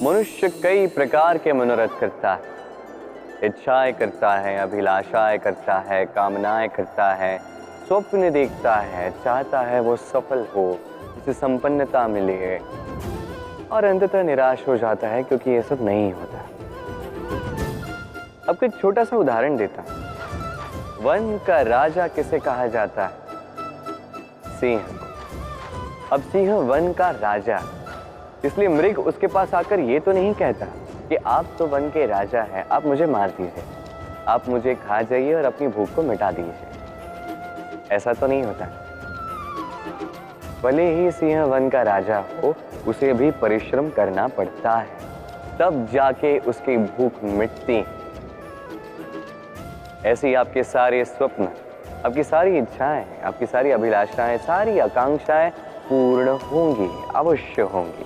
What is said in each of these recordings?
मनुष्य कई प्रकार के मनोरथ करता है, इच्छाएं करता है, अभिलाषाएं करता है, कामनाएं करता है, स्वप्न देखता है, चाहता है वो सफल हो, उसे संपन्नता मिले और अंततः निराश हो जाता है क्योंकि ये सब नहीं होता। अब एक छोटा सा उदाहरण देता हूं। वन का राजा किसे कहा जाता है? सिंह। अब सिंह वन का राजा, इसलिए मृग उसके पास आकर ये तो नहीं कहता कि आप तो वन के राजा हैं, आप मुझे मार दीजिए, आप मुझे खा जाइए और अपनी भूख को मिटा दीजिए। ऐसा तो नहीं होता। भले ही सिंह वन का राजा हो, उसे भी परिश्रम करना पड़ता है, तब जाके उसकी भूख मिटती। ऐसे ही आपके सारे स्वप्न, आपकी सारी इच्छाएं, आपकी सारी अभिलाषाएं, सारी आकांक्षाएं पूर्ण होंगी, अवश्य होंगी,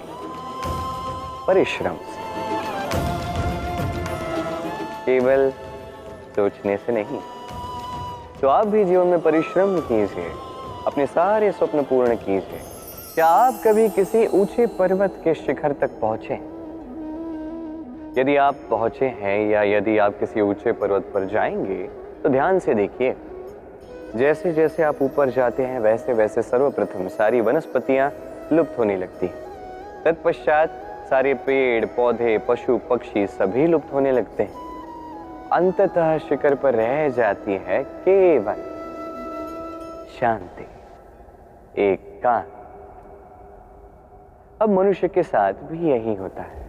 परिश्रम से, केवल सोचने से नहीं। तो आप भी जीवन में परिश्रम कीजिए, अपने सारे स्वप्न पूर्ण कीजिए। क्या आप कभी किसी ऊंचे पर्वत के शिखर तक पहुंचे? यदि आप पहुंचे हैं या यदि आप किसी ऊंचे पर्वत पर जाएंगे तो ध्यान से देखिए, जैसे जैसे आप ऊपर जाते हैं वैसे वैसे सर्वप्रथम सारी वनस्पतियां लुप्त होने लगती हैं। तत्पश्चात सारे पेड़ पौधे पशु पक्षी सभी लुप्त होने लगते हैं। अंततः शिखर पर रह जाती है केवल शांति, एकांत। अब मनुष्य के साथ भी यही होता है।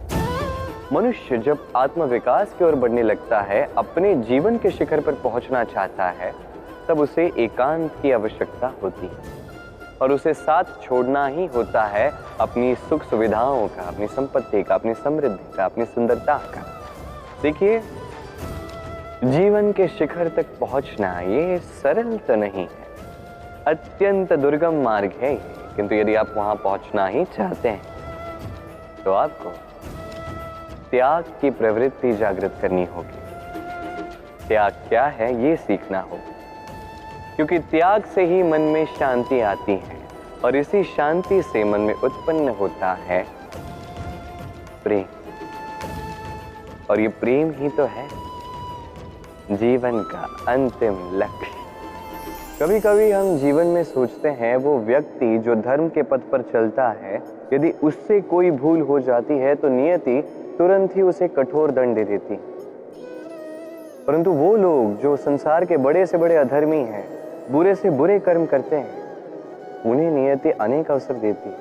मनुष्य जब आत्मविकास की ओर बढ़ने लगता है, अपने जीवन के शिखर पर पहुंचना चाहता है, तब उसे एकांत की आवश्यकता होती है और उसे साथ छोड़ना ही होता है अपनी सुख सुविधाओं का, अपनी संपत्ति का, अपनी समृद्धि का, अपनी सुंदरता का। देखिए, जीवन के शिखर तक पहुंचना ये सरल तो नहीं है, अत्यंत दुर्गम मार्ग है ये। किंतु यदि आप वहां पहुंचना ही चाहते हैं तो आपको त्याग की प्रवृत्ति जागृत करनी होगी। त्याग क्या है ये सीखना होगा, क्योंकि त्याग से ही मन में शांति आती है और इसी शांति से मन में उत्पन्न होता है प्रेम। और ये प्रेम ही तो है जीवन का अंतिम लक्ष्य। कभी कभी हम जीवन में सोचते हैं वो व्यक्ति जो धर्म के पथ पर चलता है, यदि उससे कोई भूल हो जाती है तो नियति तुरंत ही उसे कठोर दंड दे देती। परंतु वो लोग जो संसार के बड़े से बड़े अधर्मी हैं, बुरे से बुरे कर्म करते हैं, उन्हें नियति अनेक अवसर देती है।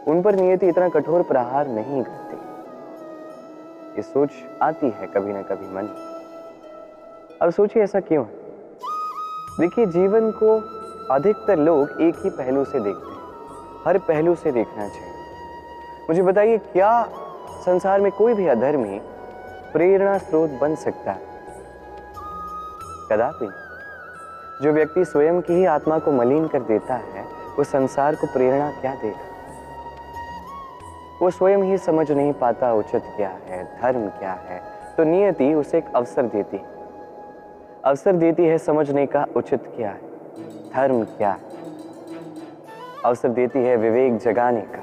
उन पर नियति इतना कठोर प्रहार नहीं करती। ये सोच आती है कभी ना कभी मन में। अब सोचिए ऐसा क्यों है? देखिए, जीवन को अधिकतर लोग एक ही पहलू से देखते हैं। हर पहलू से देखना चाहिए। मुझे बताइए, क्या संसार में कोई भी अधर्मी प्रेरणा स्रोत बन सकता है? कदापि। जो व्यक्ति स्वयं की ही आत्मा को मलिन कर देता है, वो संसार को प्रेरणा क्या देगा? वो स्वयं ही समझ नहीं पाता उचित क्या है, धर्म क्या है, तो नियति उसे एक अवसर देती है। अवसर देती है समझने का उचित क्या है, धर्म क्या है। अवसर देती है विवेक जगाने का,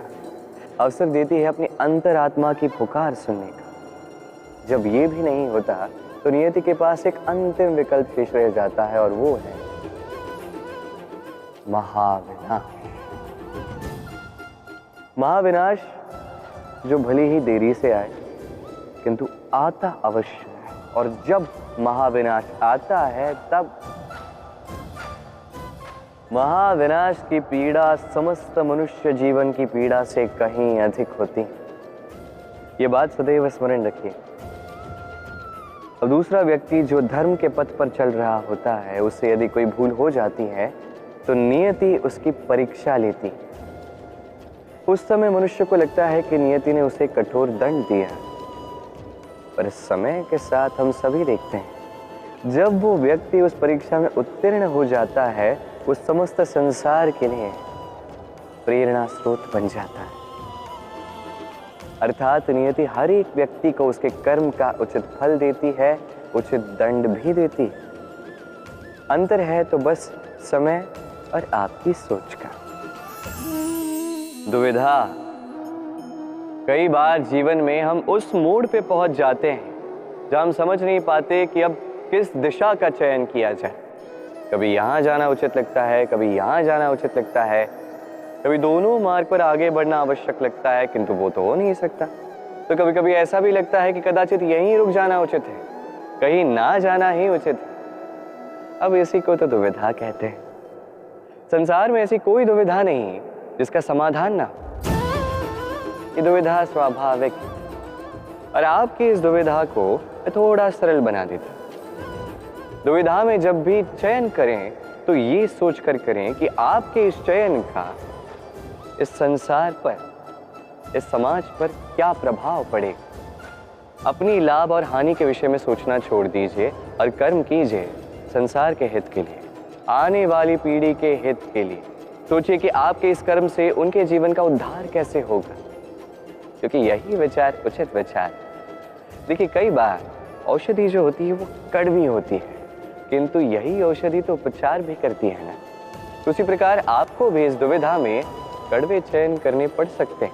अवसर देती है अपनी अंतरात्मा की पुकार सुनने का। जब ये भी नहीं होता तो नियति के पास एक अंतिम विकल्प शेष रह जाता है और वो है महाविनाश। महाविनाश जो भले ही देरी से आए किंतु आता अवश्य है। और जब महाविनाश आता है तब महाविनाश की पीड़ा समस्त मनुष्य जीवन की पीड़ा से कहीं अधिक होती। ये बात सदैव स्मरण रखिए। और दूसरा व्यक्ति जो धर्म के पथ पर चल रहा होता है, उससे यदि कोई भूल हो जाती है तो नियति उसकी परीक्षा लेती। उस समय मनुष्य को लगता है कि नियति ने उसे कठोर दंड दिया, पर समय के साथ हम सभी देखते हैं जब वो व्यक्ति उस परीक्षा में उत्तीर्ण हो जाता है, वो समस्त संसार के लिए प्रेरणा स्रोत बन जाता है। अर्थात नियति हर एक व्यक्ति को उसके कर्म का उचित फल देती है, उचित दंड भी देती है। अंतर है तो बस समय और आपकी सोच का। दुविधा कई बार जीवन में हम उस मोड़ पे पहुंच जाते हैं जहां हम समझ नहीं पाते कि अब किस दिशा का चयन किया जाए। कभी यहाँ जाना उचित लगता है, कभी यहाँ जाना उचित लगता है, कभी दोनों मार्ग पर आगे बढ़ना आवश्यक लगता है, किंतु वो तो हो नहीं सकता। तो कभी कभी ऐसा भी लगता है कि कदाचित यहीं रुक जाना उचित है, कहीं ना जाना ही उचित है। अब इसी को तो दुविधा कहते हैं। संसार में ऐसी कोई दुविधा नहीं जिसका समाधान ना हो। ये दुविधा स्वाभाविक है और आपकी इस दुविधा को मैं थोड़ा सरल बना देता हूं। दुविधा में जब भी चयन करें तो ये सोच कर करें कि आपके इस चयन का इस संसार पर, इस समाज पर क्या प्रभाव पड़ेगा। अपनी लाभ और हानि के विषय में सोचना छोड़ दीजिए और कर्म कीजिए संसार के हित के लिए, आने वाली पीढ़ी के हित के लिए। सोचिए कि आपके इस कर्म से उनके जीवन का उद्धार कैसे होगा, क्योंकि यही विचार उचित विचार। देखिए, कई बार औषधि जो होती है वो कड़वी होती है, किंतु यही औषधि तो उपचार भी करती है ना। तो उसी प्रकार आपको भी इस दुविधा में कड़वे चयन करने पड़ सकते हैं,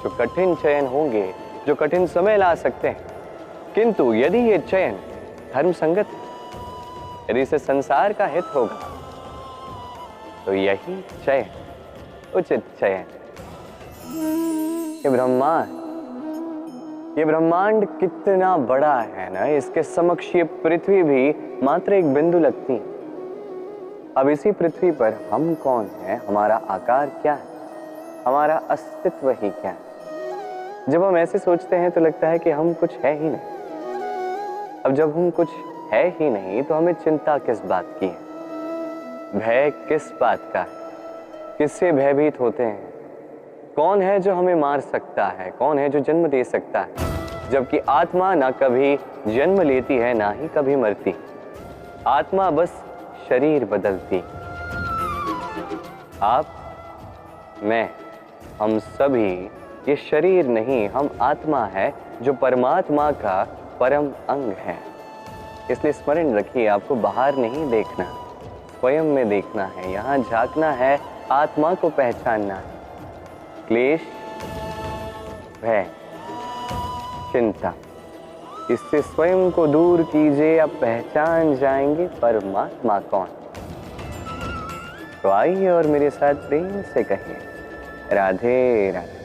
जो कठिन चयन होंगे, जो कठिन समय ला सकते हैं। किंतु यदि ये चयन धर्म संगत है, यदि इसे संसार का हित होगा, तो यही चयन उचित चयन। ये ब्रह्मांड कितना बड़ा है ना, इसके समक्ष ये पृथ्वी भी मात्र एक बिंदु लगती। अब इसी पृथ्वी पर हम कौन है, हमारा आकार क्या है, हमारा अस्तित्व ही क्या है। जब हम ऐसे सोचते हैं तो लगता है कि हम कुछ है ही नहीं। अब जब हम कुछ है ही नहीं तो हमें चिंता किस बात की है, भय किस बात का है, किससे भयभीत होते हैं। कौन है जो हमें मार सकता है, कौन है जो जन्म दे सकता है, जबकि आत्मा ना कभी जन्म लेती है ना ही कभी मरती। आत्मा बस शरीर बदलती। आप, मैं, हम सभी ये शरीर नहीं, हम आत्मा है जो परमात्मा का परम अंग है। इसलिए स्मरण रखिए, आपको बाहर नहीं देखना, स्वयं में देखना है, यहाँ झांकना है, आत्मा को पहचानना है। क्लेश, भय, चिंता, इससे स्वयं को दूर कीजिए, आप पहचान जाएंगे परमात्मा कौन। तो आइए और मेरे साथ प्रेम से कहिए, राधे राधे।